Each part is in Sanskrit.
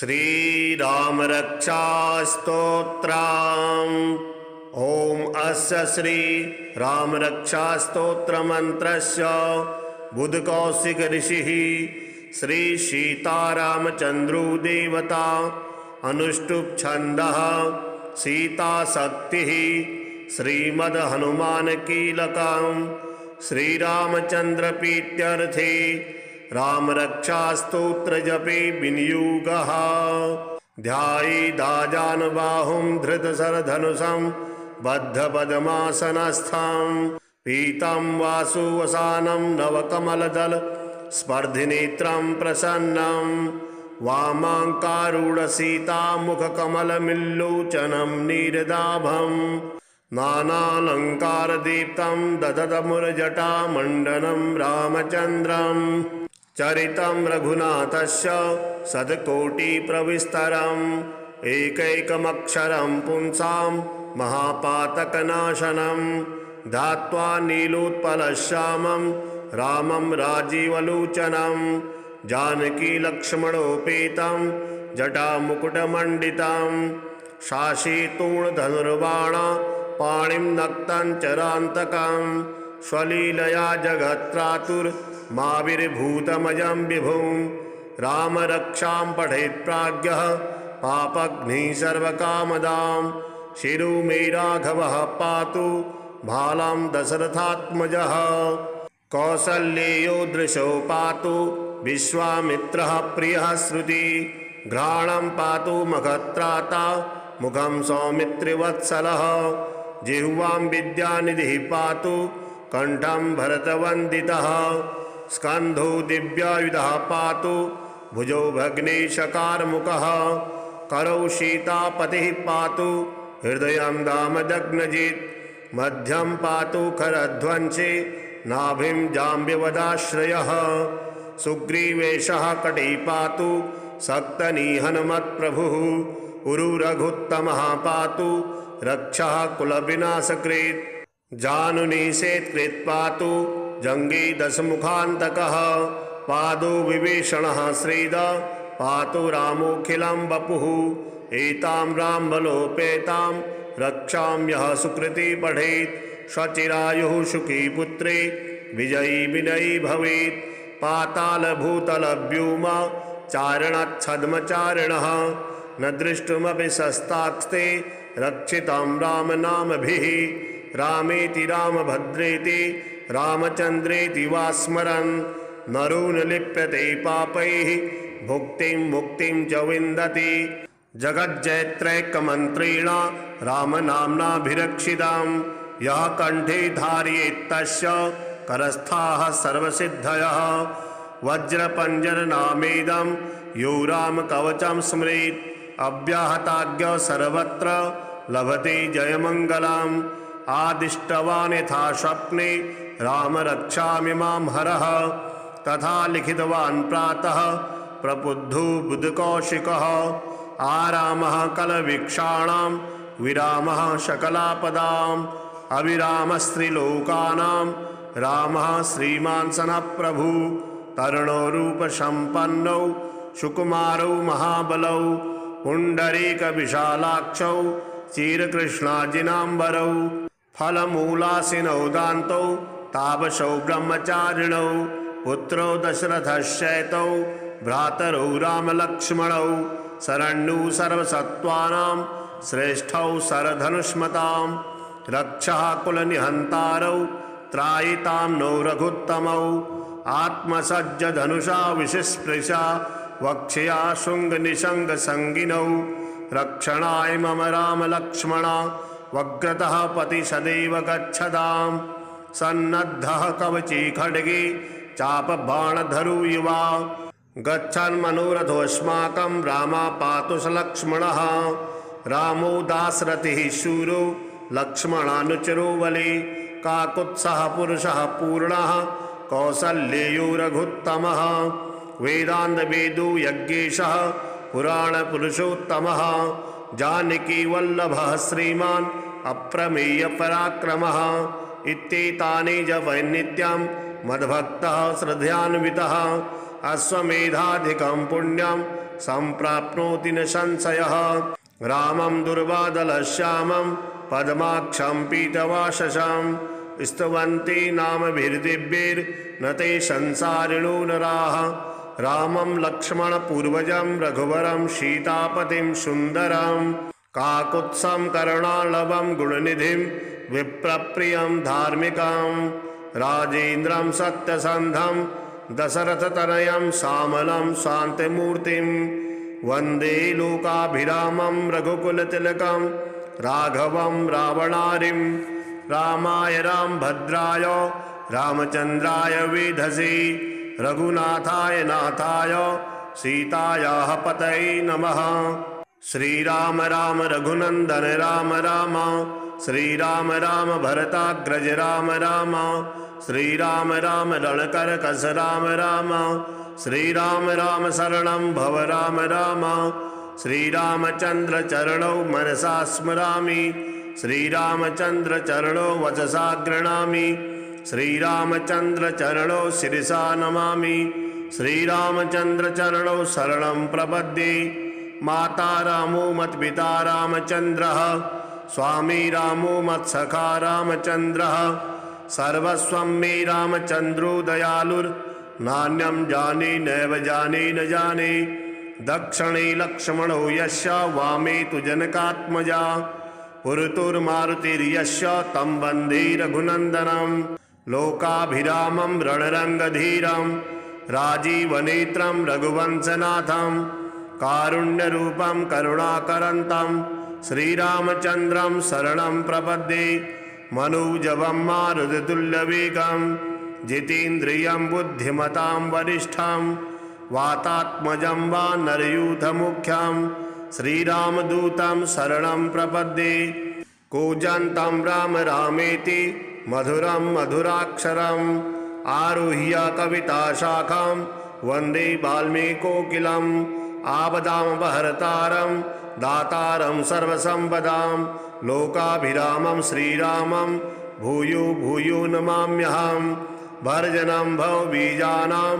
श्रीराम रक्षा स्तोत्रम्। ओम अस्य श्री राम रक्षा स्तोत्र मंत्रस्य बुधकौशिक ऋषिः श्री सीतारामचंद्रो देवता अनुष्टुप् छन्दः सीता शक्तिः श्रीमद् हनुमान कीलकम् श्रीरामचंद्र प्रीत्यर्थे राम रक्षा स्तोत्र जपे विनियोगः। ध्यायेदाजानुबाहुं धृतशरधनुषं बद्धपद्मासनस्थं पीतं वासुवसानं नवकमलदल स्पर्धिनेत्रं प्रसन्नं वामाङ्कारूढसीतामुखकमलमिल्लोचनं नीरदाभं नानालङ्कारदीप्तं दधतमुरजटामण्डनं रामचन्द्रम् चरितं रघुनाथस्य शतकोटिप्रविस्तरम् एकैकमक्षरं पुंसां महापातकनाशनं ध्यात्वा नीलोत्पलश्यामं रामं राजीवलोचनं जानकीलक्ष्मणोपेतं जटामुकुटमण्डितं शाशीतूणधनुर्बाण पाणिं नक्तं चरान्तकं स्वलीलया जगत्त्रातुर्माविर्भूतमजं विभुं राम रक्षां पठेत् प्राज्ञः पापघ्निः सर्वकामदां शिरो मे राघवः पातु भालां दशरथात्मजः कौसल्येयो दृशो पातु विश्वामित्रः प्रियः श्रुति घ्राणं पातु मखत्राता मुखं सौमित्रिवत्सलः जिह्वां विद्यानिधिः पातु कंठं भरतवन्दितः स्कन्धो दिव्यायुधः पातु भुजौ भग्नेशकारमुखः करौ सीतापतिः पातु हृदयं दामदग्नजित् मध्यं पातु खरध्वंसे नाभिं जाम्बवदाश्रयः सुग्रीवेशः कटी पातु सक्तनिहनमत्प्रभुः उरुरघुत्तमः पातु रक्षः कुलविनाशकृत् जानुनिषेत्कृत् पातु जङ्गे दशमुखान्तकः पादो विभीषणः श्रीद पातु रामोऽखिलं वपुः एतां रामबलोपेतां रक्षां यः सुकृति पठेत् स्वचिरायुः सुखी पुत्रे विजयी विनयी भवेत् पातालभूतलव्योम चारणच्छद्मचारिणः न दृष्टुमपि शस्तास्ते रक्षितं रामनामभिः रामेति रामभद्रेति रामचन्द्रेति वा स्मरन् नरो न लिप्यते पापैः भुक्तिं मुक्तिं च विन्दति जगज्जयत्रैकमन्त्रेण रामनाम्नाभिरक्षितां यः कण्ठे धारयेत् तस्य करस्थाः सर्वसिद्धयः वज्रपञ्जरनामेदं यो रामकवचं स्मरेत् अव्याहताज्ञा सर्वत्र लभते जयमङ्गलम् आदिष्टवान् यथा स्वप्ने राम रक्षामिमां हरः तथा लिखितवान् प्रातः प्रबुद्धो बुधकौशिकः आरामः कलवीक्षाणां विरामः शकलापदाम् अविरामस्त्रिलोकानां रामः श्रीमान् सनप्रभु तरुणो रूपसम्पन्नौ सुकुमारौ महाबलौ पुण्डरीकविशालाक्षौ चिरकृष्णाजिनाम्बरौ फलमूलासिनौ दान्तौ तापसौ ब्रह्मचारिणौ पुत्रौ दशरथश्चैतौ भ्रातरौ रामलक्ष्मणौ शरण्यौ सर्वसत्त्वानां श्रेष्ठौ शरधनुष्मतां रक्षः कुलनिहन्तारौ त्रायितां नो रघुत्तमौ आत्मसज्जधनुषा विशिस्पृशा वक्ष्या शृङ्गनिशङ्गसङ्गिनौ रक्षणाय मम रामलक्ष्मणा वग्रतः पति सदैव गच्छताम् सन्नद्धः कवची खड्गे चापबाणधरो युवा गच्छन् मनोरथोऽस्माकं रामापातु स लक्ष्मणः रामो दाशरथिः शूरो लक्ष्मणानुचरो बली काकुत्सः पुरुषः पूर्णः कौसल्येयो रघुत्तमः वेदान्तवेदो यज्ञेशः पुराणपुरुषोत्तमः जानकीवल्लभः श्रीमान् अप्रमेयपराक्रमः इत्येतानि च वैनित्यं मद्भक्तः श्रद्धयान्वितः अश्वमेधाधिकं पुण्यं सम्प्राप्नोति न संशयः। रामं दुर्वादलश्यामं पद्माक्षं पीतवाससं स्तुवन्ति नामभिर्दिव्यैर्न ते संसारिणो नराः। रामं लक्ष्मणपूर्वजं रघुवरं सीतापतिं सुन्दरं काकुत्स्थं करुणालभं गुणनिधिं विप्रप्रियं धार्मिकं राजेन्द्रं सत्यसन्धं दशरथतनयं श्यामलं शान्तिमूर्तिं वन्दे लोकाभिरामं रघुकुलतिलकं राघवं रावणारिं। रामाय रामभद्राय रामचन्द्राय वेधसे रघुनाथाय नाथाय सीतायाः पतये नमः। श्रीराम राम रघुनन्दन राम राम श्रीराम राम भरताग्रज राम राम श्रीराम राम रणकरकस राम राम श्रीराम राम शरणं भव राम राम। श्रीरामचन्द्र चरणौ मनसा स्मरामि श्रीरामचन्द्र चरणौ वचसा गृह्णामि श्रीरामचन्द्र चरणौ शिरसा नमामि श्रीरामचन्द्र चरणौ शरणं प्रपद्ये। माता रामो मत्पिता रामचन्द्रः स्वामी रामो मत्सखा रामचन्द्रः सर्वस्वं मे रामचन्द्रो दयालुर्नान्यं जाने नैव जाने न जाने। दक्षिणे लक्ष्मणो यस्य वामे तु जनकात्मजा पुरुतुर्मारुतिर्यस्य तं वन्दे रघुनन्दनं। लोकाभिरामं रणरङ्गधीरं राजीवनेत्रं रघुवंशनाथं कारुण्यरूपं करुणाकरन्तं श्रीरामचन्द्रं शरणं प्रपद्ये। मनोजवं मारुततुल्यवेगं जितेन्द्रियं बुद्धिमतां वरिष्ठं वातात्मजं वानरयूथमुख्यं श्रीरामदूतं शरणं प्रपद्ये। कूजन्तं राम रामेति मधुरं मधुराक्षरम् आरुह्य कविताशाखां वन्दे वाल्मीकोकिलम्। आपदामपहर्तारं दातारं सर्वसम्पदां लोकाभिरामं श्रीरामं भूयो भूयो नमाम्यहम्। भर्जनं भवबीजानां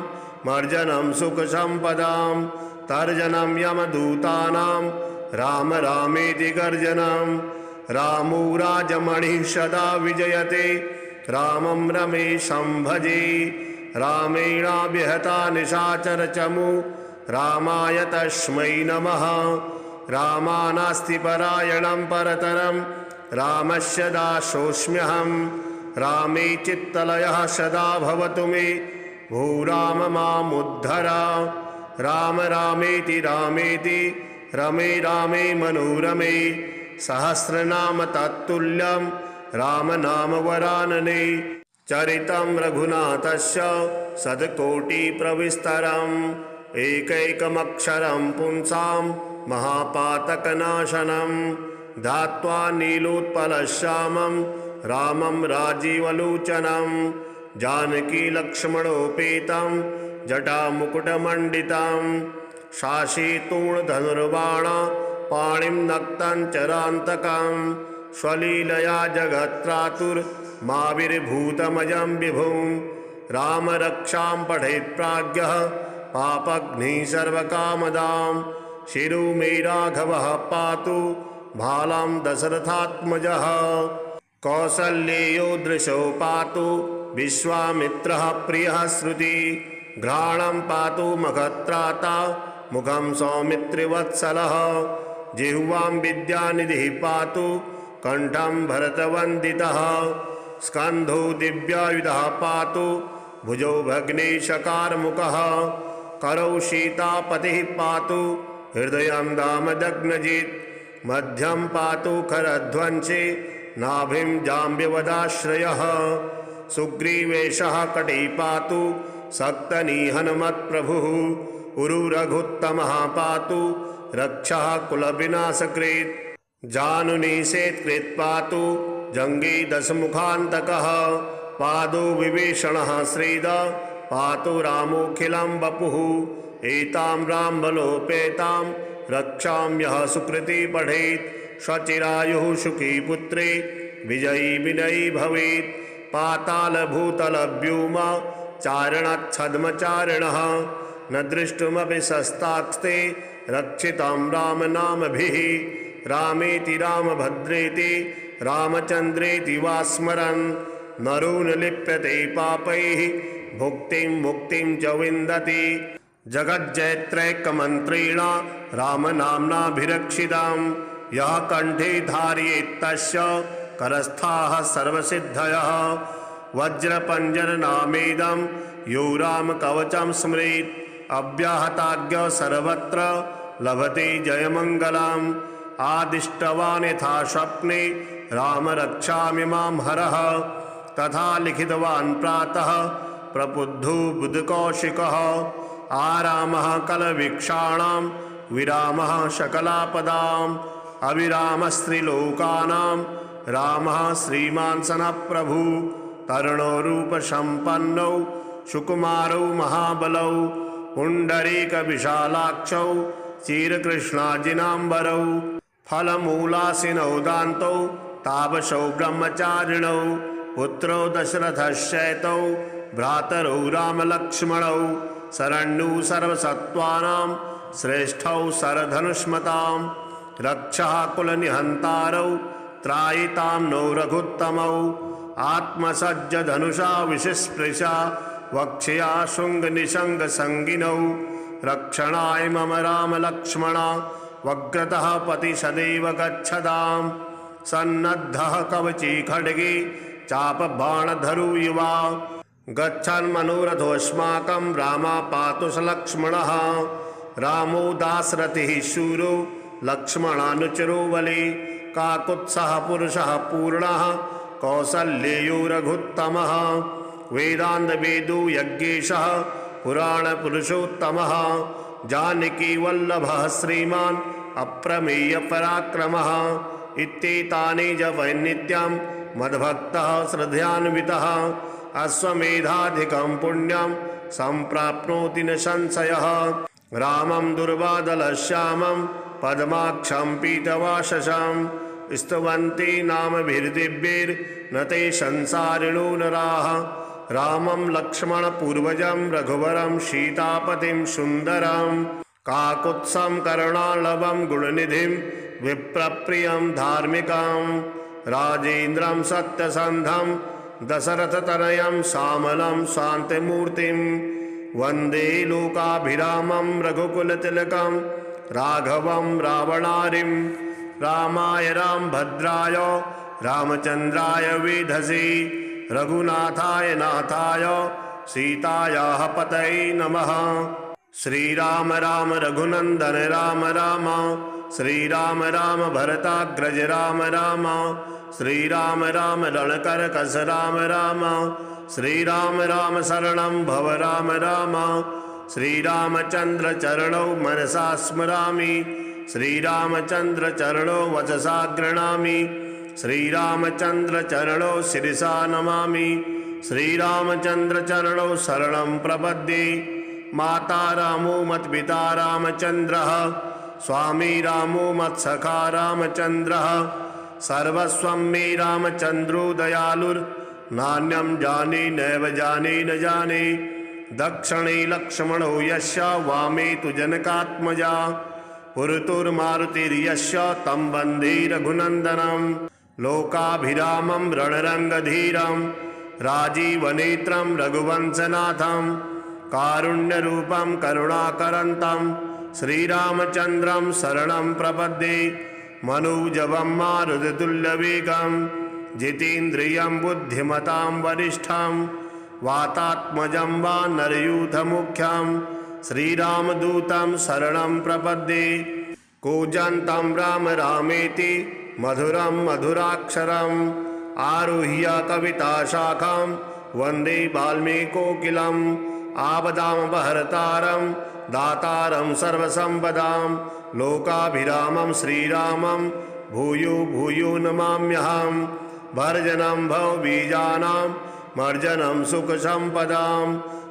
मर्जनं सुखसम्पदां तर्जनं यमदूतानां राम रामेति गर्जनं। रामो राजमणिः सदा विजयते रामं रमेशं भजे। रामेणाभिहता निशाचरचमु रामाय तस्मै नमः। रामानास्ति परायणं परतरं रामस्य दासोऽस्म्यहं। रामे चित्तलयः सदा भवतु मे भो राम मामुद्धर। राम रामेति रामेति रमे रामे मनोरमे सहस्रनाम तत्तुल्यं रामनाम वरानने। चरितं रघुनाथस्य शतकोटिप्रविस्तरम् एकैकमक्षरं पुंसां महापातकनाशनं धात्वा नीलोत्पलश्यामं रामं राजीवलोचनं। जानकी लक्ष्मणोपेतं जटामुकुटमण्डितं शाशीतूणधनुर्बाण पाणिं नक्तं चरान्तकं स्वलीलया जगत्त्रातुर्माविर्भूतमजं विभुं। रामरक्षां पठेत् प्राज्ञः पापघ्निः सर्वकामदां शिरो मे राघवः पातु भालं दशरथात्मजः। कौसल्येयो दृशो पातु विश्वामित्रः प्रियः श्रुति घ्राणं पातु मखत्राता मुखं सौमित्रिवत्सलः। जिह्वां विद्यानिधिः पातु कंठं भरतवन्दितः। स्कन्धो दिव्यायुधः पातु भुजौ भग्नेशकारमुखः। करौ सीतापतिः पातु हृदयं दामदग्नजित्। मध्यं पातु खरध्वंसे नाभिं जाम्बवदाश्रयः। सुग्रीवेशः कटे पातु सक्तनिहनमत्प्रभुः। उरुरघुत्तमः पातु रक्षः कुलविनाशकृत्। जानुनिषेत्कृत् पातु जङ्गे दशमुखान्तकः। पादो विभीषणः श्रीद पातु रामोऽखिलं वपुः। एतां रामबलोपेतां रक्षां यः सुकृति पठेत् स्वचिरायुः सुखी पुत्रे विजयी विनयी भवेत्। पातालभूतलव्योम चारणच्छद्मचारिणः न दृष्टुमपि शस्तास्ते रक्षितं रामनामभिः। रामेति रामभद्रेति रामचन्द्रेति वा स्मरन् नरो न लिप्यते पापैः भुक्तिं मुक्तिं च विन्दति। जगज्जयत्रैकमन्त्रेण रामनाम्नाभिरक्षितां यः कण्ठे धारयेत् तस्य करस्थाः सर्वसिद्धयः। वज्रपञ्जरनामेदं यो रामकवचं स्मरेत् अव्याहताज्ञा सर्वत्र लभते जयमङ्गलम्। आदिष्टवान् यथा स्वप्ने राम रक्षामि मां हरः तथा लिखितवान् प्रातः प्रबुद्धो बुधकौशिकः। आरामः कलवीक्षाणां विरामः शकलापदाम् अविरामस्त्रिलोकानां रामः श्रीमान् सनप्रभु। तरुणो रूपसम्पन्नौ सुकुमारौ महाबलौ पुण्डरीकविशालाक्षौ चिरकृष्णाजिनाम्बरौ फलमूलासिनौ दान्तौ तापसौ ब्रह्मचारिणौ पुत्रौ दशरथश्चैतौ भ्रातरौ रामलक्ष्मणौ शरण्यौ सर्वसत्त्वानां श्रेष्ठौ शरधनुष्मतां रक्षः कुलनिहन्तारौ त्रायितां नो रघुत्तमौ आत्मसज्जधनुषा विशिस्पृशा वक्ष्या शृङ्गनिशङ्गसङ्गिनौ रक्षणाय मम रामलक्ष्मणा वक्रतः पति सदैव गच्छताम्। सन्नद्धः कवची खड्गे चापबाणधरो युवा गच्छन् मनोरथोऽस्माकं रामापातु स लक्ष्मणः। रामो दाशरथिः शूरो लक्ष्मणानुचरो बली काकुत्सः पुरुषः पूर्णः कौसल्येयो रघुत्तमः। वेदान्तवेदो यज्ञेशः पुराणपुरुषोत्तमः जानकी वल्लभः श्रीमान् अप्रमेयपराक्रमः। इत्येतानि जपै नित्यं मद्भक्तः श्रद्धयान्वितः अश्वमेधाधिकं पुण्यं सम्प्राप्नोति न संशयः। रामं दुर्वादलश्यामं पद्माक्षं पीतवाससं स्तुवन्ति नामभिर्दिव्यैर्न ते संसारिणो नराः। रामं लक्ष्मणपूर्वजं रघुवरं सीतापतिं सुन्दरं काकुत्सं करुणालभं गुणनिधिं विप्रप्रियं धार्मिकं राजेन्द्रं सत्यसन्धं दशरथतनयं श्यामलं शान्तिमूर्तिं वन्दे लोकाभिरामं रघुकुलतिलकं राघवं रावणारिं। रामाय रामभद्राय रामचन्द्राय वेधसे रघुनाथाय नाथाय सीतायाः पतये नमः। श्रीराम राम रघुनन्दन राम राम श्रीराम राम भरताग्रज राम राम श्रीराम राम रणकरकस राम राम श्रीराम राम शरणं भव राम राम। श्रीरामचन्द्र चरणौ मनसा स्मरामि श्रीरामचन्द्र चरणौ वचसा गृह्णामि श्रीरामचन्द्र चरणौ शिरसा नमामि श्रीरामचन्द्र चरणौ शरणं प्रपद्ये। माता रामो मत्पिता रामचन्द्रः स्वामी रामो मत्सखा रामचन्द्रः सर्वस्वं मे रामचन्द्रो दयालुर्नान्यं जाने नैव जाने न जाने। दक्षिणे लक्ष्मणो यस्य वामे तु जनकात्मजा पुरुतुर्मारुतिर्यस्य तं वन्दे रघुनन्दनं। लोकाभिरामं रणरङ्गधीरं राजीवनेत्रं रघुवंशनाथं कारुण्यरूपं करुणाकरन्तं श्रीरामचन्द्रं शरणं प्रपद्ये। मनोजवं मारुततुल्यवेगं जितेन्द्रियं बुद्धिमतां वरिष्ठं वातात्मजं वानरयूथमुख्यं श्रीरामदूतं शरणं प्रपद्ये। कूजन्तं राम रामेति मधुरं मधुराक्षरम् आरुह्य कविताशाखां वन्दे वाल्मीकोकिलम्। आपदामपहर्तारं दातारं सर्वसम्पदां लोकाभिरामं श्रीरामं भूयो भूयो नमाम्यहम्। भर्जनं भवबीजानां मर्जनं सुखसम्पदां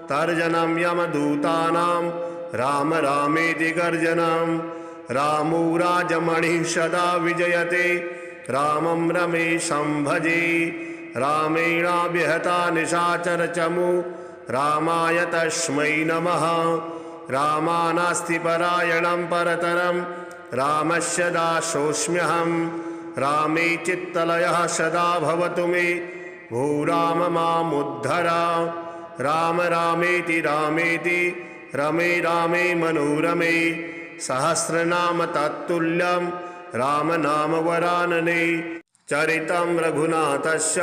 तर्जनं यमदूतानां राम रामेति गर्जनं। रामो राजमणिः सदा विजयते रामं रमेशं भजे। रामेणाभिहता निशाचरचमु रामाय तस्मै नमः। रामानास्ति परायणं परतरं रामस्य दासोऽस्म्यहं। रामे चित्तलयः सदा भवतु मे भूराम मामुद्धर। राम रामेति रामेति रमे रामे मनोरमे सहस्रनाम तत्तुल्यं राम नाम वरानने। चरितं रघुनाथस्य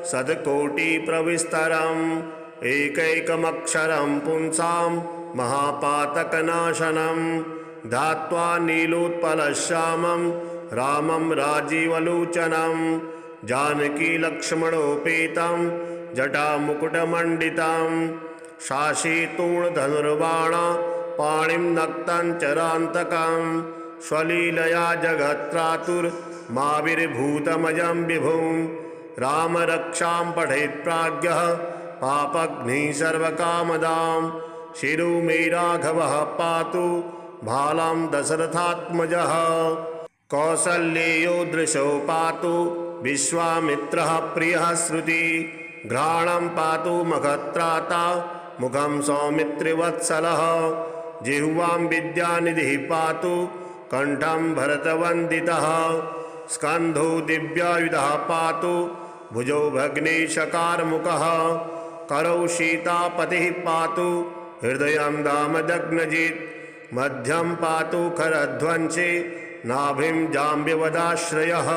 सद्कोटिप्रविस्तरम् एकैकमक्षरं पुंसां महापातकनाशनं। ध्यात्वा नीलोत्पलश्यामं रामं राजीवलोचनं। जानकी लक्ष्मणोपेतं जटामुकुटमण्डितं। शाशीतूणधनुर्बाण पाणिं नक्तं चरान्तकं। स्वलीलया जगत्त्रातुर्माविर्भूतमजं विभुं। रामरक्षां पठेत् प्राज्ञः पापघ्निः सर्वकामदां। शिरो मे राघवः पातु भालं दशरथात्मजः। कौसल्येयो दृशो पातु विश्वामित्रः प्रियः श्रुति। घ्राणं पातु मखत्राता मुखं सौमित्रिवत्सलः। जिह्वां विद्यानिधिः पातु कंठं भरतवन्दितः। स्कन्धो दिव्यायुधः पातु भुजौ भग्नेशकारमुखः। करौ सीतापतिः पातु हृदयं दामदग्नजित्। मध्यं पातु खरध्वंसी नाभिं जाम्बवदाश्रयः।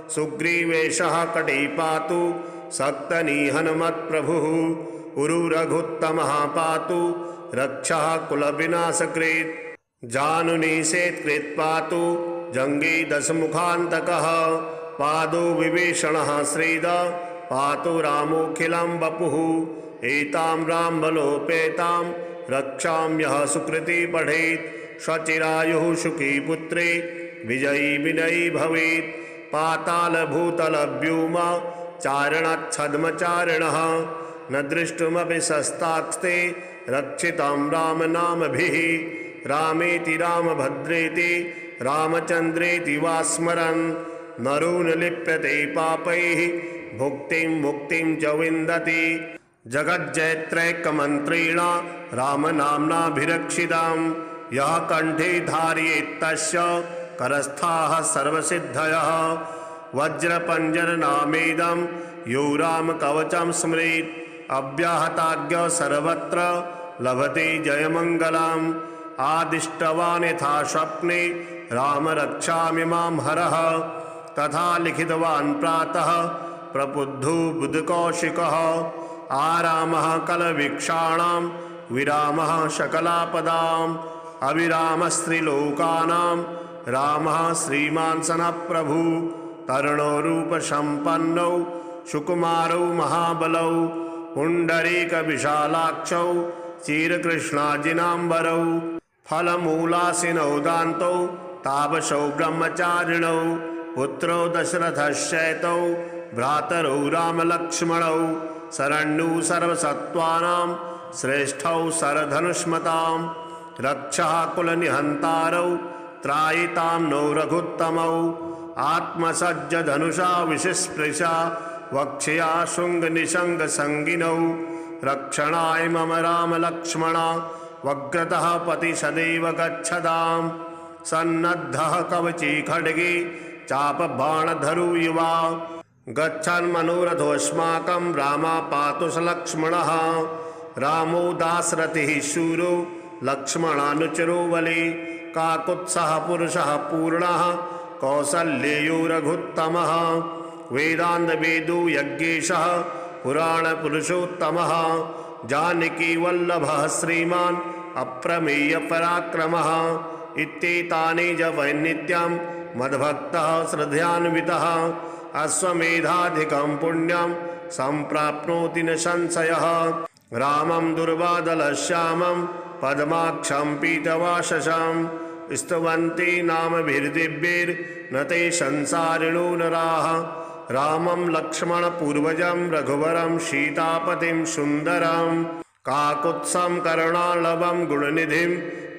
सुग्रीवेशः कटी पातु सक्तनिहनमत्प्रभुः। उरुरघुत्तमः पातु रक्षः कुलविनाशकृत्। जानुनिषेत्कृत् पातु जङ्गी दशमुखान्तकः। पादो विभीषणः श्रीद पातु रामोऽखिलं वपुः। एतां रामबलोपेतां रक्षां यः सुकृती पठेत्। स्वचिरायुः सुखी पुत्री विजयी विनयी भवेत्। पातालभूतलव्योमा चारणच्छद्मचारिणः। न दृष्टुमपि शस्तास्ते रक्षितं रामनामभिः। रामेति रामभद्रेति रामचन्द्रेति वा स्मरन् नरो न लिप्यते पापैः भुक्तिं मुक्तिं च विन्दति। जगज्जयत्रैकमन्त्रेण रामनाम्नाभिरक्षितां यः कण्ठे धारयेत् तस्य करस्थाः सर्वसिद्धयः। वज्रपञ्जरनामेदं यो रामकवचं स्मरेत् अव्याहताज्ञा सर्वत्र लभते जयमङ्गलम्। आदिष्टवान् यथा स्वप्ने राम रक्षामि मां हरः। तथा लिखितवान् प्रातः प्रबुद्धो बुधकौशिकः। आरामः कलवीक्षाणां विरामः शकलापदाम्। अविरामस्त्रिलोकानां रामः श्रीमान् सनः प्रभु। तरुणो रूपसम्पन्नौ सुकुमारौ महाबलौ। पुण्डरीकविशालाक्षौ चिरकृष्णाजिनाम्बरौ। फलमूलासिनौ दान्तौ तापसौ ब्रह्मचारिणौ। पुत्रौ दशरथश्चैतौ भ्रातरौ रामलक्ष्मणौ। शरण्यौ सर्वसत्त्वानां श्रेष्ठौ शरधनुष्मतां। रक्षः कुलनिहन्तारौ त्रायितां नो रघुत्तमौ। आत्मसज्जधनुषा विशिस्पृशा वक्ष्या शृङ्गनिशङ्गसङ्गिनौ। रक्षणाय मम रामलक्ष्मणा वक्रतः पति सदैव गच्छताम्। सन्नद्धः कवची खड्गे चापबाणधरो युवा। गच्छन्मनोरथोऽस्माकं रामा पातु स लक्ष्मणः। रामो दाशरथिः शूरो लक्ष्मणानुचरो बले। काकुत्सः पुरुषः पूर्णः कौसल्येयो रघुत्तमः। वेदान्तवेदो यज्ञेशः पुराणपुरुषोत्तमः। जानकी वल्लभः श्रीमान् अप्रमेयपराक्रमः। इत्येतानि जपै नित्यं मद्भक्तः श्रद्धयान्वितः। अश्वमेधाधिकं पुण्यं सम्प्राप्नोति न संशयः। रामं दुर्वादलश्यामं पद्माक्षं पीतवाससं। स्तुवन्ति नामभिर्दिव्यैर्न ते संसारिणो नराः। रामं लक्ष्मणपूर्वजं रघुवरं सीतापतिं सुन्दरं। काकुत्सं करुणालभं गुणनिधिं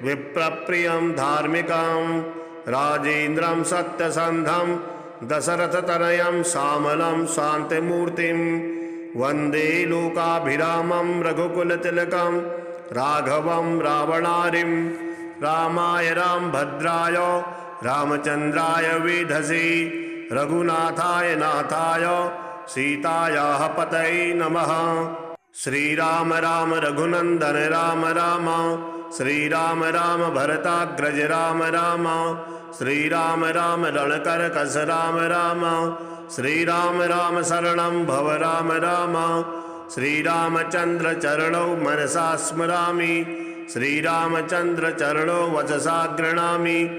विप्रप्रियं धार्मिकं। राजेन्द्रं सत्यसन्धं दशरथतनयं श्यामलं शान्तिमूर्तिं। वन्दे लोकाभिरामं रघुकुलतिलकं राघवं रावणारिं रामाय रामभद्राय रामचन्द्राय वेधसे रघुनाथाय नाथाय सीतायाः पतये नमः। श्रीराम राम रघुनंदन राम राम श्रीराम राम भरताग्रज राम राम श्रीराम राम रणकरकस राम राम श्रीराम राम शरणं भव राम राम श्रीरामचंद्र चरणौ मनसा स्मरामि श्रीरामचंद्र चरणौ वचसा गृह्णामि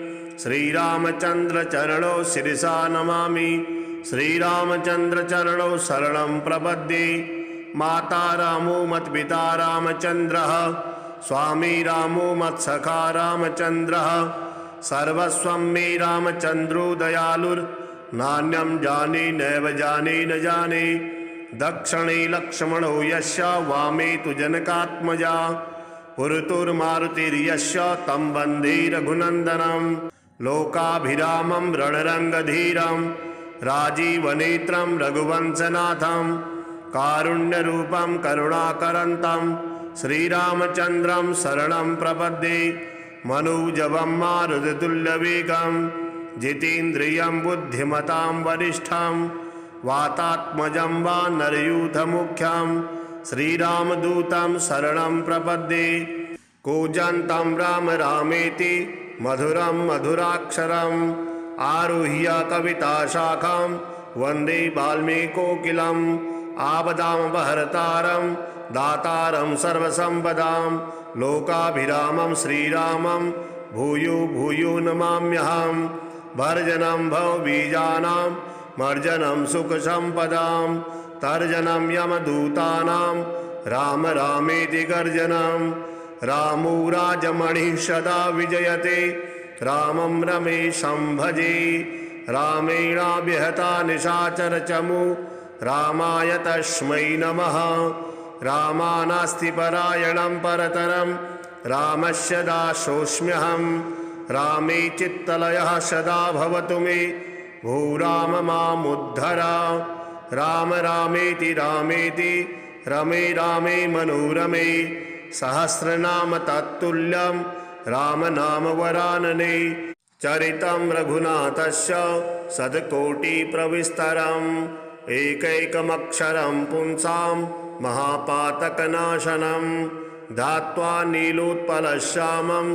श्रीरामचंद्र चरणौ शिरसा नमामि श्रीरामचंद्र चरणौ शरणं प्रपद्ये। माता रामो मत्पिता रामचंद्रः स्वामी रामो मत्सखा रामचंद्रः सर्वस्वं मे रामचंद्रो दयालुर्नान्यं जाने नैव जाने न जाने। दक्षिणे लक्ष्मणो यस्य वामे तु जनकात्मजा पुरुतुर्मारुतिर्यस्य तं वन्दे रघुनन्दनं। लोकाभिरामं रणरङ्गधीरं राजीवनेत्रं रघुवंशनाथं कारुण्यरूपं करुणाकरन्तं श्रीरामचन्द्रं शरणं प्रपद्ये। मनोजवं मारुततुल्यवेगं जितेन्द्रियं बुद्धिमतां वरिष्ठं वातात्मजं वानरयूथमुख्यं श्रीरामदूतं शरणं प्रपद्ये। कूजन्तं राम रामेति मधुरं मधुराक्षरम् आरुह्य कविताशाखां वन्दे वाल्मीकोकिलम्। आपदामपहर्तारं दातारं सर्वसम्पदां लोकाभिरामं श्रीरामं भूयो भूयो नमाम्यहम्। भर्जनं भवबीजानां मर्जनं सुखसम्पदां तर्जनं यमदूतानां राम रामेति गर्जनं। रामो राजमणिः सदा विजयते रामं रमेशं भजे। रामेणाभिहता निशाचरचमु रामाय तस्मै नमः। रामानास्ति परायणं परतरं रामस्य दासोऽस्म्यहं। रामे चित्तलयः सदा भवतु मे भूराम मामुद्धर। राम रामेति रामेति रमे रामे मनोरमे सहस्रनाम तत्तुल्यं राम नाम वरानने। चरितं रघुनाथस्य शतकोटिप्रविस्तरम् एकैकमक्षरं पुंसां महापातकनाशनं धात्वा नीलोत्पलश्यामं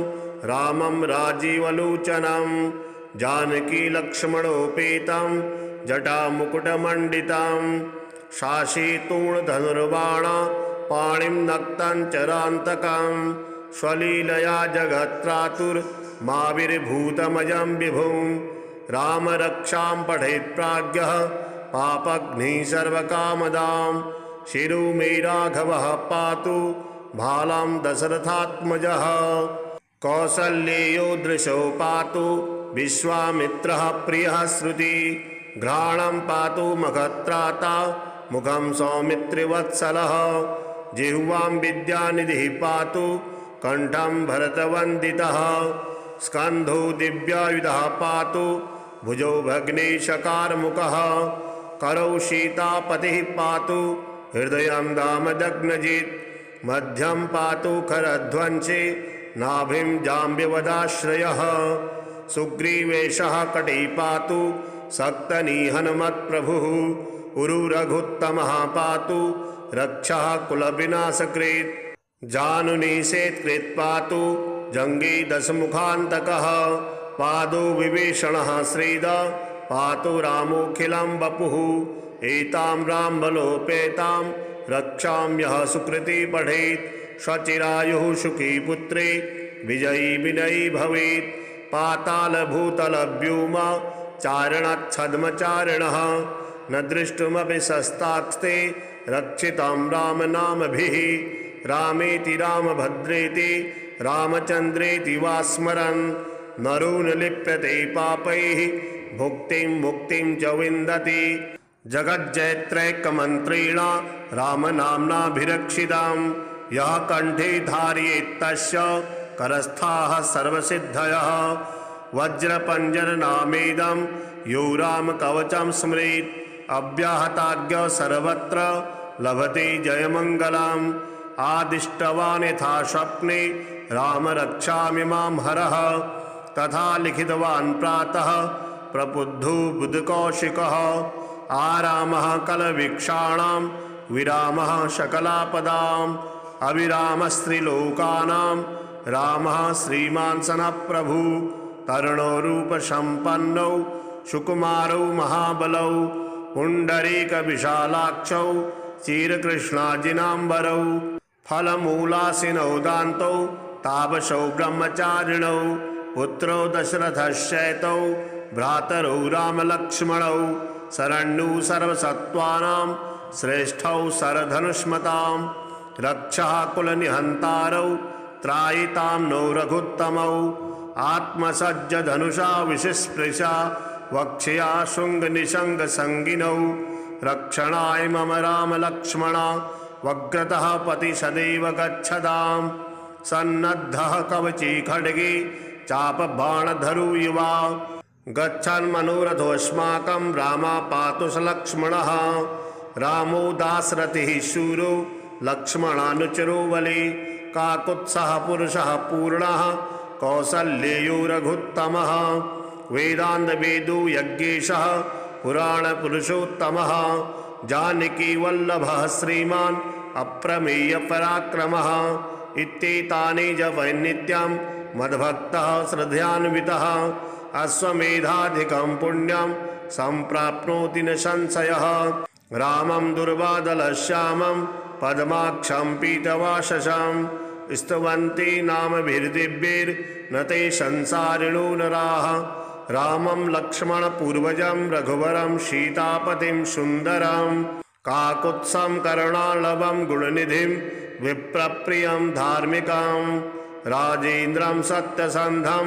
रामं राजीवलोचनं। जानकी लक्ष्मणोपेतं जटामुकुटमण्डितं शाशीतूणधनुर्बाण पाणिं नक्तं चरान्तकं स्वलीलया जगत्त्रातुर्माविर्भूतमजं विभुं। राम रक्षां पठेत् प्राज्ञः पापघ्निः सर्वकामदां शिरो मे राघवः पातु भालां दशरथात्मजः। कौसल्येयो दृशो पातु विश्वामित्रः प्रियः श्रुति घ्राणं पातु मखत्राता मुखं सौमित्रिवत्सलः। जिह्वां विद्यानिधिः पातु कंठं भरतवन्दितः स्कन्धो दिव्यायुधः पातु भुजौ भग्नेशकारमुखः। करौ सीतापतिः पातु हृदयं दामदग्नजित् मध्यं पातु खरध्वंसे नाभिं जाम्बवदाश्रयः। सुग्रीवेशः कटी पातु सक्तनिहनमत्प्रभुः उरुरघुत्तमः पातु रक्षः कुलविनाशकृत्। जानुनिषेत्कृत् पातु जङ्गे दशमुखान्तकः पादो विभीषणः श्रीद पातु रामोऽखिलं वपुः। एतां रामबलोपेतां रक्षां यः सुकृती पठेत् स्वचिरायुः सुखी पुत्रे विजयी विनयी भवेत्। पातालभूतलव्योम चारणच्छद्मचारिणः न दृष्टुमपि शस्तास्ते रक्षितं रामनामभिः। रामेति रामभद्रेति रामचन्द्रेति वा स्मरन् नरो न लिप्यते पापैः भुक्तिं मुक्तिं च विन्दति। जगज्जयत्रैकमन्त्रेण रामनाम्नाभिरक्षितां यः कण्ठे धारयेत् तस्य करस्थाः सर्वसिद्धयः। वज्रपञ्जरनामेदं यो रामकवचं स्मरेत् अव्याहताज्ञ सर्वत्र लभते जयमङ्गलम्। आदिष्टवान् यथा स्वप्ने राम रक्षामि मां हरः। तथा लिखितवान् प्रातः प्रबुद्धो बुधकौशिकः। आरामः कलवीक्षाणां विरामः शकलापदाम्। अविरामस्त्रिलोकानां रामः श्रीमान् सनः प्रभु। तरुणो रूपसम्पन्नौ सुकुमारौ महाबलौ पुण्डरीकविशालाक्षौ चिरकृष्णाजिनाम्बरौ फलमूलासिनौ दान्तौ तापसौ ब्रह्मचारिणौ पुत्रौ दशरथश्चैतौ भ्रातरौ रामलक्ष्मणौ शरण्यौ सर्वसत्त्वानां श्रेष्ठौ शरधनुष्मतां रक्षः कुलनिहन्तारौ त्रायितां नो रघुत्तमौ आत्मसज्जधनुषा विशिस्पृशा वक्ष्या शृङ्गनिशङ्गसङ्गिनौ रक्षणाय मम रामलक्ष्मणा वग्रतः पति सदैव गच्छताम् सन्नद्धः कवची खड्गे चापबाणधरो युवा गच्छन्मनोरथोऽस्माकं रामापातु स लक्ष्मणः रामो दाशरथिः शूरो लक्ष्मणानुचरो बले काकुत्सः पुरुषः पूर्णः कौसल्येयो रघुत्तमः वेदान्तवेदो यज्ञेशः पुराणपुरुषोत्तमः जानकी वल्लभः श्रीमान् अप्रमेयपराक्रमः इत्येतानि जपन्नित्यं मद्भक्तः श्रद्धयान्वितः अश्वमेधाधिकं पुण्यं सम्प्राप्नोति न संशयः रामं दुर्वादलश्यामं पद्माक्षं पीतवाससं स्तुवन्ति नामभिर्दिव्यैर्न ते संसारिणो नराः रामं लक्ष्मणपूर्वजं रघुवरं सीतापतिं सुन्दरं काकुत्सं करुणालभं गुणनिधिं विप्रप्रियं धार्मिकं राजेन्द्रं सत्यसन्धं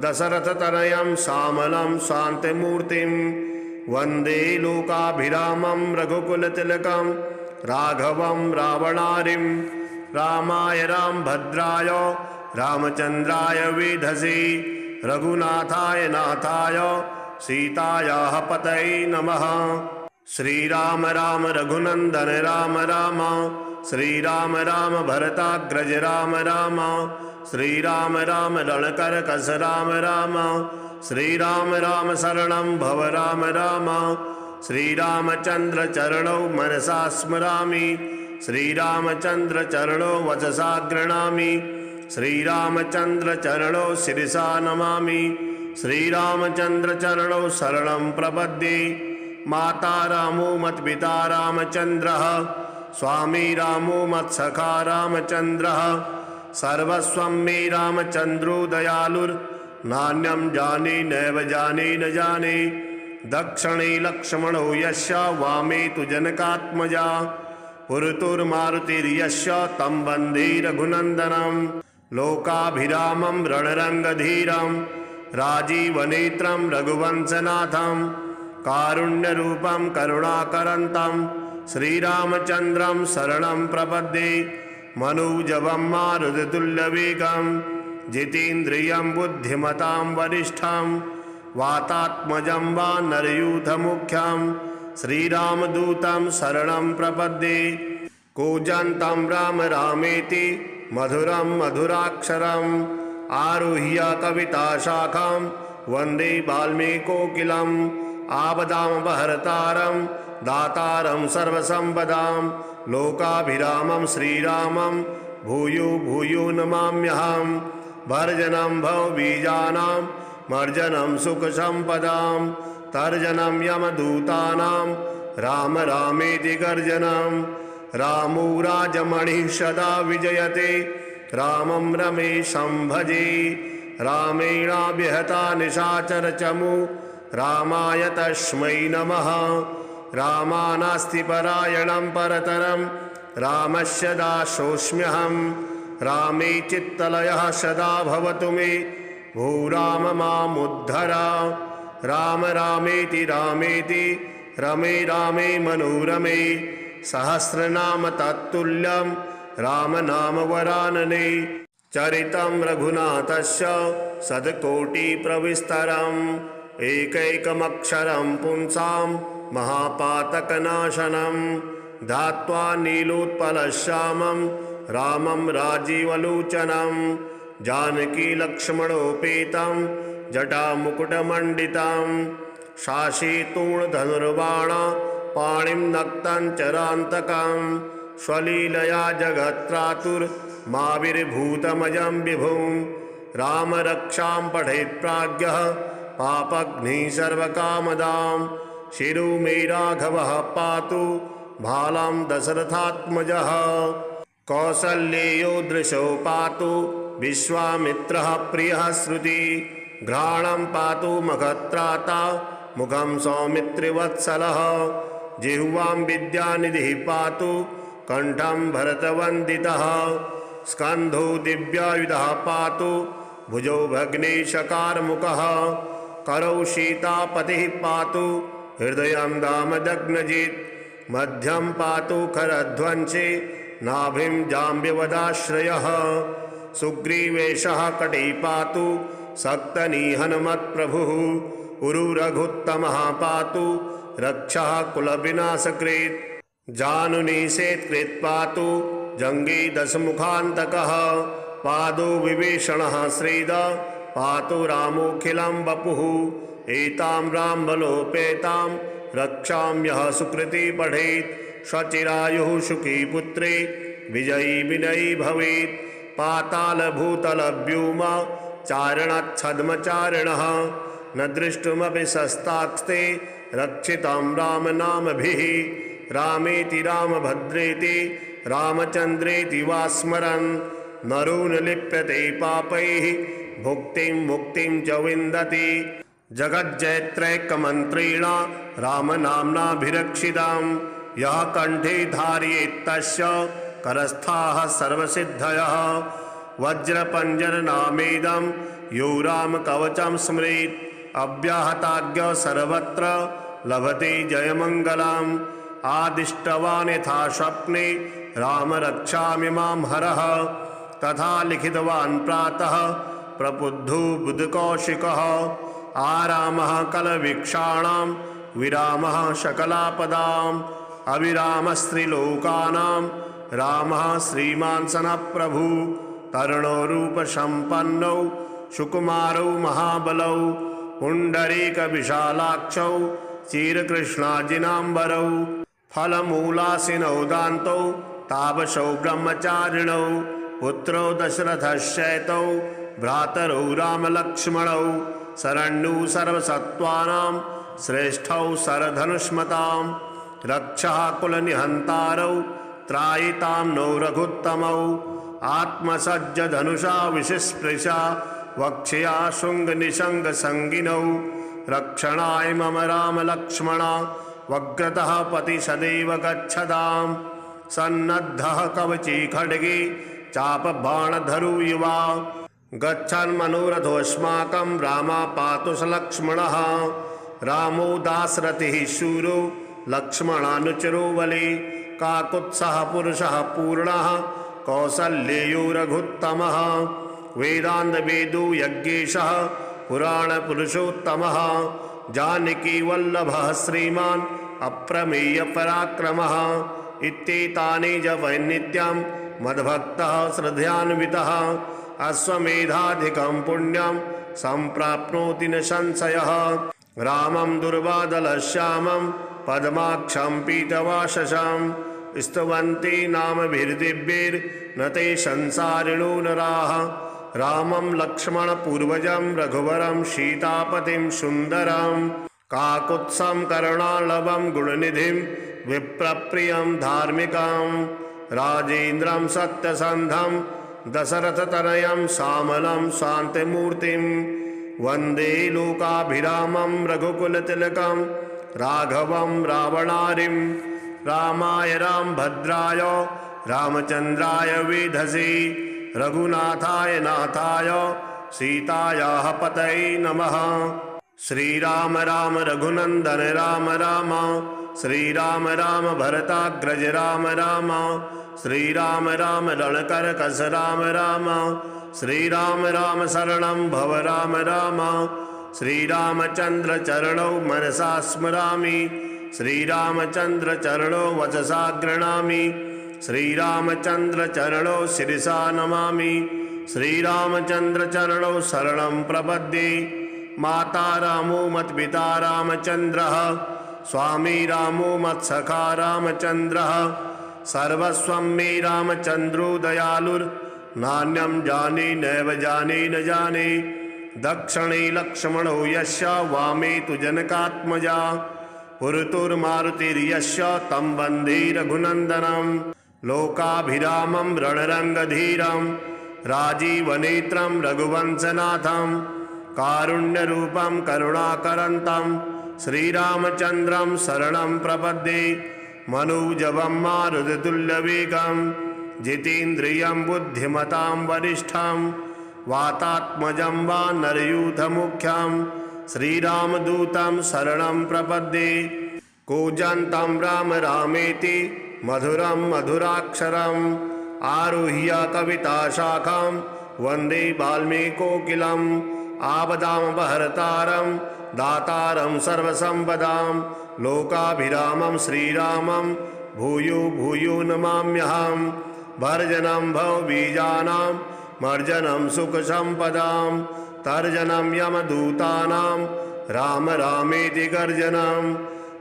दशरथतनयं श्यामलं शान्तिमूर्तिं वन्दे लोकाभिरामं रघुकुलतिलकं राघवं रावणारिं रामाय रामभद्राय रामचन्द्राय वेधसे रघुनाथाय नाथाय सीतायाः पतये नमः। श्रीराम राम रघुनन्दन राम राम श्रीराम राम भरताग्रज राम राम श्रीराम राम रणकरकस राम राम श्रीराम राम शरणं भव राम राम श्रीरामचन्द्र चरणौ मनसा स्मरामि श्रीरामचन्द्र चरणौ वचसा गृह्णामि श्रीरामचन्द्र चरणौ शिरसा नमामि श्रीरामचन्द्र चरणौ शरणं प्रपद्ये माता रामो मत्पिता रामचन्द्रः स्वामी रामो मत्सखा रामचन्द्रः सर्वस्वं मे रामचन्द्रो दयालुर्नान्यं जाने नैव जाने न जाने दक्षिणे लक्ष्मणो यस्य वामे तु जनकात्मजा पुरतुर्मारुतिर्यस्य तं वन्दे रघुनन्दनं लोकाभिरामं रणरङ्गधीरं राजीवनेत्रं रघुवंशनाथं कारुण्यरूपं करुणाकरन्तं श्रीरामचन्द्रं शरणं प्रपद्ये मनोजवं मारुततुल्यवेगं जितेन्द्रियं बुद्धिमतां वरिष्ठं वातात्मजं वानरयूथमुख्यं श्रीरामदूतं शरणं प्रपद्ये कूजन्तं राम रामेति मधुरं मधुराक्षरम् आरुह्य कविताशाखां वन्दे वाल्मीकोकिलम् आपदामपहर्तारं दातारं सर्वसम्पदां लोकाभिरामं श्रीरामं भूयो भूयो नमाम्यहं भर्जनं भवबीजानां मर्जनं सुखसम्पदां तर्जनं यमदूतानां राम रामेति गर्जनं रामो राजमणिः सदा विजयते रामं रमेशं भजे रामेणाभिहता निशाचरचमु रामाय तस्मै नमः रामानास्ति परायणं परतरं रामस्य दासोऽस्म्यहं रामे चित्तलयः सदा भवतु मे भो राम मामुद्धर राम रामेति रामेति रमे रामे मनोरमे सहस्रनाम तत्तुल्यं राम नाम वरानने चरितं रघुनाथस्य शतकोटिप्रविस्तरम् एकैकमक्षरं पुंसां महापातकनाशनं धात्वा नीलोत्पलश्यामं रामं राजीवलोचनं जानकीलक्ष्मणोपेतं जटामुकुटमण्डितं शाशीतूणधनुर्बाण पाणिं नक्तं चरान्तकं स्वलीलया जगत्त्रातुर्माविर्भूतमजं विभुं रामरक्षां पठेत् प्राज्ञः पापघ्निः सर्वकामदां शिरो मे राघवः पातु भालां दशरथात्मजः कौसल्येयो दृशो पातु विश्वामित्रः प्रियः श्रुति घ्राणं पातु मखत्राता मुखं सौमित्रिवत्सलः जिह्वां विद्यानिधिः पातु कंठं भरतवन्दितः स्कन्धो दिव्यायुधः पातु भुजो भग्नेशकारमुखः करौ सीतापतिः पातु हृदयं दामदग्नजित् मध्यं पातु खरध्वंसी नाभिं जाम्बवदाश्रयः सुग्रीवेशः कटी पातु सक्तनिहनमत्प्रभुः उरुरघुत्तमः पातु रक्षः कुलविनाशकृत् जानुनिषेत्कृत् पातु जङ्गी दशमुखान्तकः पादो विभीषणः श्रीद पातु रामोऽखिलं वपुः एतां रामबलोपेतां रक्षां यः सुकृती पठेत् स्वचिरायुः सुखी पुत्रे विजयी विनयी भवेत् पातालभूतलव्योम चारणच्छद्मचारिणः न दृष्टुमपि शस्तास्ते रक्षितं रामनामभिः रामेति रामभद्रेति रामचन्द्रेति वा स्मरन् नरो न लिप्यते पापैः भुक्तिं मुक्तिं च विन्दति जगज्जयत्रैकमन्त्रेण रामनाम्नाभिरक्षितां यः कण्ठे धारयेत् तस्य करस्थाः सर्वसिद्धयः वज्रपञ्जरनामेदं यो रामकवचं स्मरेत् अव्याहताज्ञ सर्वत्र लभते जयमङ्गलम् आदिष्टवान् यथा स्वप्ने राम रक्षामि मां हरः तथा लिखितवान् प्रातः प्रबुद्धो बुधकौशिकः आरामः कलवीक्षाणां विरामः शकलापदाम् अविरामस्त्रिलोकानां रामः श्रीमान् सनप्रभु तरुणो रूपसम्पन्नौ सुकुमारौ महाबलौ पुण्डरीकविशालाक्षौ चिरकृष्णाजिनाम्बरौ फलमूलासिनौ दान्तौ तापसौ ब्रह्मचारिणौ पुत्रौ दशरथश्चैतौ भ्रातरौ रामलक्ष्मणौ शरण्यौ सर्वसत्त्वानां श्रेष्ठौ शरधनुष्मतां रक्षः कुलनिहन्तारौ त्रायितां नौ रघुत्तमौ आत्मसज्जधनुषा विशिस्पृशा वक्ष्या शृङ्गनिशङ्गसङ्गिनौ रक्षणाय मम रामलक्ष्मणा वग्रतः पति सदैव गच्छताम् सन्नद्धः कवची खड्गे चापबाणधरो युवा गच्छन् मनोरथोऽस्माकं रामा पातु स लक्ष्मणः रामो दाशरथिः शूरो लक्ष्मणानुचरो बली काकुत्सः पुरुषः पूर्णः कौसल्येयो रघुत्तमः वेदान्तवेदो यज्ञेशः पुराणपुरुषोत्तमः जानकीवल्लभः श्रीमान् अप्रमेयपराक्रमः इत्येतानि च वैनित्यं मद्भक्तः श्रद्धयान्वितः अश्वमेधाधिकं पुण्यं सम्प्राप्नोति न संशयः रामं दुर्वादलश्यामं पद्माक्षं पीतवाससं स्तुवन्ति नामभिर्दिव्यैर्न ते संसारिणो नराः रामं लक्ष्मणपूर्वजं रघुवरं सीतापतिं सुन्दरं काकुत्सं करुणालभं गुणनिधिं विप्रप्रियं धार्मिकं राजेन्द्रं सत्यसन्धं दशरथतनयं श्यामलं शान्तिमूर्तिं वन्दे लोकाभिरामं रघुकुलतिलकं राघवं रावणारिं रामाय रामभद्राय रामचन्द्राय वेधसे रघुनाथाय नाथाय सीतायाः पतये नमः। श्रीराम राम रघुनंदन राम राम, श्रीराम राम भरताग्रज राम राम, श्रीराम राम रणकरकस राम राम, श्रीराम राम शरणं भव राम राम, श्रीरामचंद्र चरणौ मनसा स्मरामि, श्रीरामचंद्र चरणौ वचसा गृह्णामि, श्रीरामचंद्र चरणौ शिरसा नमामि। श्रीरामचंद्र चरणौ शरणं प्रपद्ये। माता रामो मत्पिता रामचंद्रः, स्वामी रामो मत्सखा रामचंद्रः, सर्वस्वं मे रामचंद्रो दयालुर्नान्यं जाने नैव जाने न जाने। दक्षिणे लक्ष्मणो यस्य, वामे तु जनकात्मजा, पुरतुर्मारुतिर्यस्य तं वन्दे रघुनन्दनं। लोकाभिरामं रणरङ्गधीरं, राजीवनेत्रं रघुवंशनाथं, कारुण्यरूपं करुणाकरन्तं श्रीरामचन्द्रं शरणं प्रपद्ये। मनोजवं मारुततुल्यवेगं, जितेन्द्रियं बुद्धिमतां वरिष्ठं, वातात्मजं वानरयूथमुख्यं श्रीरामदूतं शरणं प्रपद्ये। कूजन्तं राम रामेति मधुरं मधुराक्षरम्, आरुह्य कविताशाखां वन्दे वाल्मीकोकिलम्। आपदामपहर्तारं दातारं सर्वसम्पदां, लोकाभिरामं श्रीरामं भूयो भूयो नमाम्यहं। भर्जनं भवबीजानां मर्जनं सुखसम्पदां, तर्जनं यमदूतानां राम रामेति गर्जनं।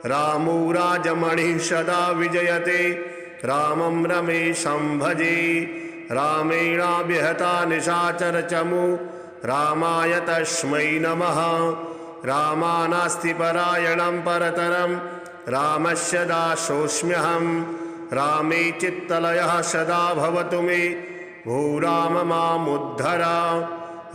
रामो राजमणिः सदा विजयते, रामं रमेशं भजे। रामेणाभिहता निशाचरचमु, रामाय तस्मै नमः। रामानास्ति परायणं परतरं, रामस्य दासोऽस्म्यहं। रामे चित्तलयः सदा भवतु मे, भो राम मामुद्धर।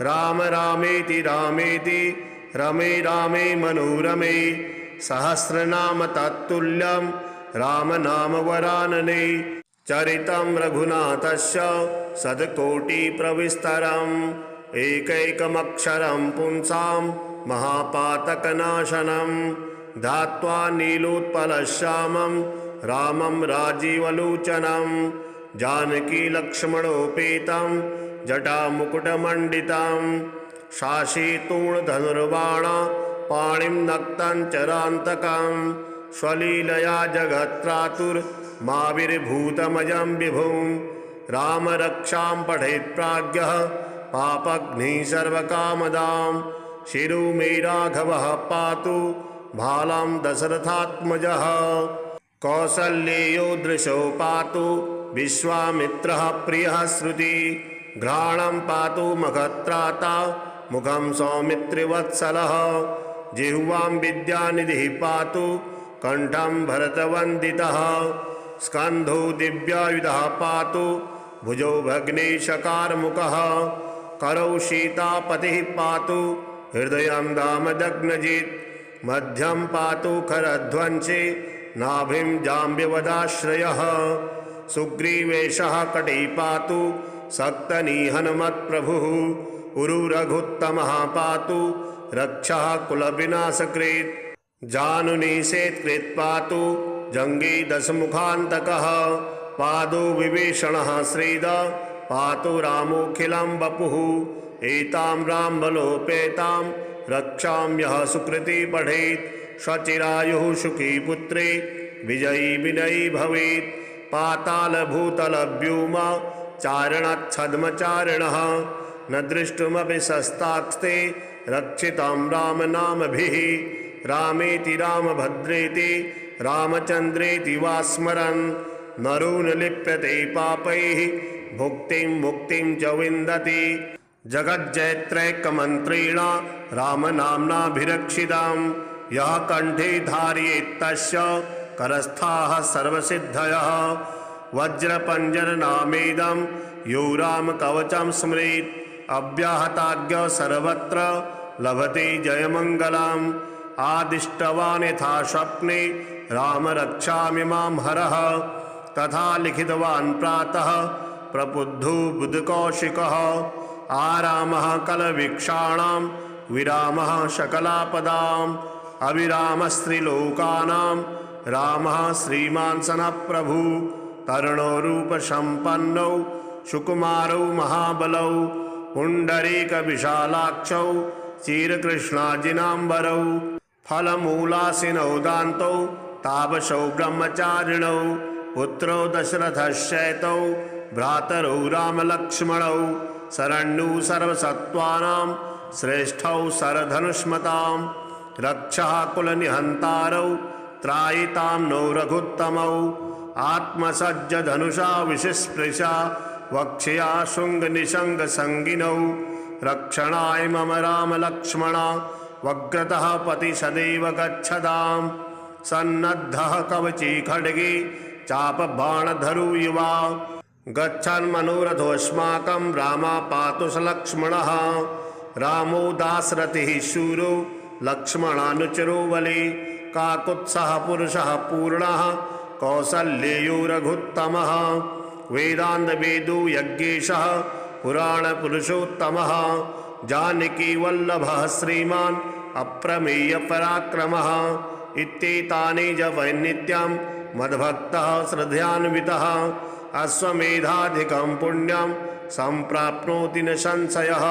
राम रामेति रामेति रमे रामे मनोरमे, सहस्रनाम तत्तुल्यं राम नाम वरानने। चरितं रघुनाथस्य शतकोटिप्रविस्तरम्, एकैकमक्षरं पुंसां महापातकनाशनं। ध्यात्वा नीलोत्पलश्यामं रामं राजीवलोचनं, जानकी लक्ष्मणोपेतं जटामुकुटमण्डितं। शाशीतूणधनुर्बाण पाणिं नक्तं चरान्तकं, स्वलीलया जगत्त्रातुर्माविर्भूतमजं विभुं। राम रक्षां पठेत् प्राज्ञः पापघ्निः सर्वकामदां, शिरो मे राघवः पातु भालां दशरथात्मजः। कौसल्येयो दृशो पातु विश्वामित्रः प्रियः श्रुति, घ्राणं पातु मखत्राता मुखं सौमित्रिवत्सलः। जिह्वां विद्यानिधिः पातु कंठं भरतवन्दितः, स्कन्धो दिव्यायुधः पातु भुजौ भग्नेशकारमुखः। करौ सीतापतिः पातु हृदयं दामदग्नजित्, मध्यं पातु खरध्वंसे नाभिं जाम्बवदाश्रयः। सुग्रीवेशः कटी पातु सक्तनिहनमत्प्रभुः, उरु रघुत्तमः पातु रक्षः कुलविनाशकृत्। जानुनिषेत्कृत् पातु जङ्गे दशमुखान्तकः, पादो विभीषणः श्रीद पातु रामोऽखिलं वपुः। एतां रामबलोपेतां रक्षां यः सुकृती पठेत्, स्वचिरायुः सुखी पुत्रे विजयी विनयी भवेत्। पातालभूतलव्योम चारणच्छद्मचारिणः, न दृष्टुमपि शस्तास्ते रक्षितं रामनामभिः। रामेति रामभद्रेति रामचन्द्रेति वा स्मरन्, नरो न लिप्यते पापैः भुक्तिं मुक्तिं च विन्दति। जगज्जयत्रैकमन्त्रेण रामनाम्नाभिरक्षितां, यः कण्ठे धारयेत् तस्य करस्थाः सर्वसिद्धयः। वज्रपञ्जरनामेदं यो रामकवचं स्मरेत्, अव्याहताज्ञ सर्वत्र लभते जयमङ्गलम्। आदिष्टवान् यथा स्वप्ने राम रक्षामि मां हरः, तथा लिखितवान् प्रातः प्रबुद्धो बुधकौशिकः। आरामः कलवीक्षाणां विरामः सकलापदाम्, अविरामस्त्रिलोकानां रामः श्रीमान् सनः प्रभु। तरुणो रूपसम्पन्नौ सुकुमारौ महाबलौ, पुण्डरीकविशालाक्षौ चीरकृष्णाजिनाम्बरौ। फलमूलासिनौ दान्तौ तापसौ ब्रह्मचारिणौ, पुत्रौ दशरथश्चैतौ भ्रातरौ रामलक्ष्मणौ शरण्यौ सर्वसत्त्वानां श्रेष्ठौ शरधनुष्मतां रक्षः कुलनिहन्तारौ त्रायितां नो रघुत्तमौ आत्मसज्जधनुषा विशिस्पृशा वक्ष्या शृङ्गनिशङ्गसङ्गिनौ रक्षणाय मम रामलक्ष्मणा वग्रतः पति सदैव गच्छताम् सन्नद्धः कवची खड्गे चापबाणधरो युवा गच्छन् मनोरथोऽस्माकं रामापातु स लक्ष्मणः रामो दाशरथिः शूरो लक्ष्मणानुचरो बले काकुत्सः पुरुषः पूर्णः कौसल्येयो रघुत्तमः वेदान्तवेदो यज्ञेशः पुराणपुरुषोत्तमः जानकी वल्लभः श्रीमान् अप्रमेयपराक्रमः इत्येतानि जपन्नित्यं मद्भक्तः श्रद्धयान्वितः अश्वमेधाधिकं पुण्यं सम्प्राप्नोति न संशयः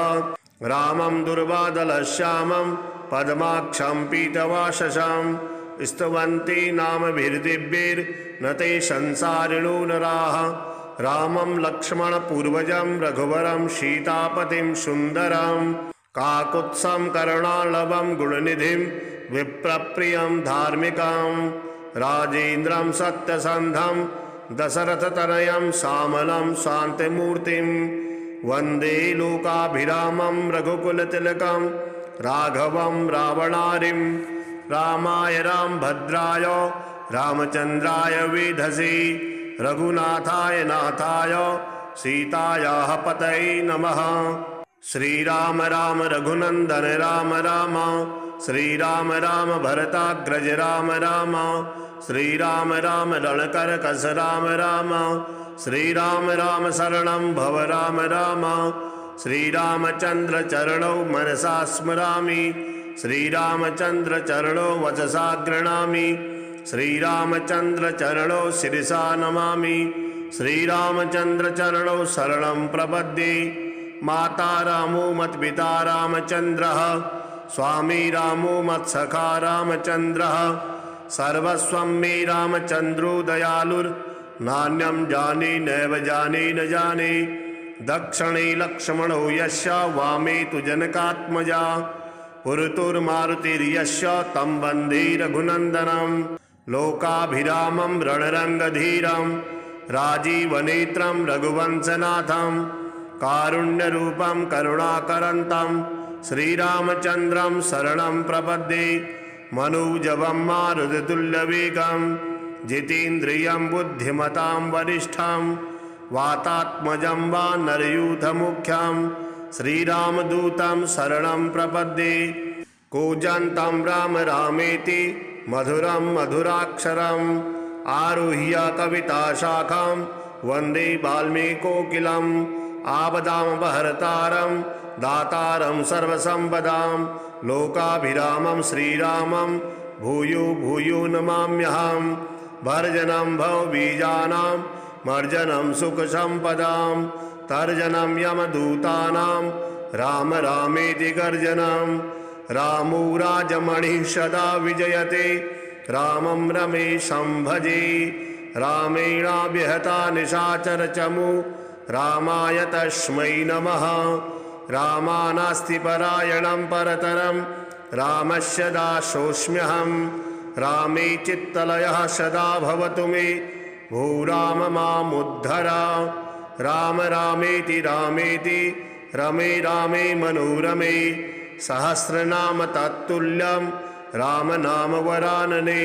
रामं दुर्वादलश्यामं पद्माक्षं पीतवाससं स्तुवन्ति नामभिर्दिव्यैर्न ते संसारिणो नराः रामं लक्ष्मणपूर्वजं रघुवरं सीतापतिं सुन्दरं काकुत्सं करुणालभं गुणनिधिं विप्रप्रियं धार्मिकं राजेन्द्रं सत्यसन्धं दशरथतनयं श्यामलं शान्तिमूर्तिं वन्दे लोकाभिरामं रघुकुलतिलकं राघवं रावणारिं रामाय रामभद्राय रामचन्द्राय वेधसे रघुनाथाय नाथाय सीतायाः पतये नमः। श्रीराम राम रघुनन्दन राम राम श्रीराम राम भरताग्रज राम राम श्रीराम राम रणकरकस राम राम श्रीराम राम शरणं भव राम राम श्रीरामचन्द्र चरणौ मनसा स्मरामि श्रीरामचन्द्र चरणौ वचसा गृह्णामि श्रीरामचन्द्र चरणौ शिरसा नमामि श्रीरामचन्द्र चरणौ शरणं प्रपद्ये माता रामो मत्पिता रामचन्द्रः स्वामी रामो मत्सखा रामचन्द्रः सर्वस्वं मे रामचन्द्रो दयालुर्नान्यं जाने नैव जाने न जाने दक्षिणे लक्ष्मणो यस्य वामे तु जनकात्मजा पुरतुर्मारुतिर्यस्य तं वन्दे रघुनन्दनं लोकाभिरामं रणरङ्गधीरं राजीवनेत्रं रघुवंशनाथं कारुण्यरूपं करुणाकरन्तं श्रीरामचन्द्रं शरणं प्रपद्ये मनोजवं मारुततुल्यवेगं जितेन्द्रियं बुद्धिमतां वरिष्ठं वातात्मजं वानरयूथमुख्यं श्रीरामदूतं शरणं प्रपद्ये कूजन्तं राम रामेति मधुरं मधुराक्षरम् आरुह्य कविताशाखां वन्दे वाल्मीकोकिलम् आपदामपहर्तारं दातारं सर्वसम्पदां लोकाभिरामं श्रीरामं भूयो भूयो नमाम्यहं भर्जनं भवबीजानां मर्जनं सुखसम्पदां तर्जनं यमदूतानां राम रामेति गर्जनं रामो राजमणिः सदा विजयते रामं रमेशं भजे रामेणाभिहता निशाचरचमु रामाय तस्मै नमः रामानास्ति परायणं परतरं रामस्य दासोऽस्म्यहं रामे चित्तलयः सदा भवतु मे भो राम मामुद्धर राम रामेति रामेति रमे रामे मनोरमे सहस्रनाम तत्तुल्यं राम नाम वरानने।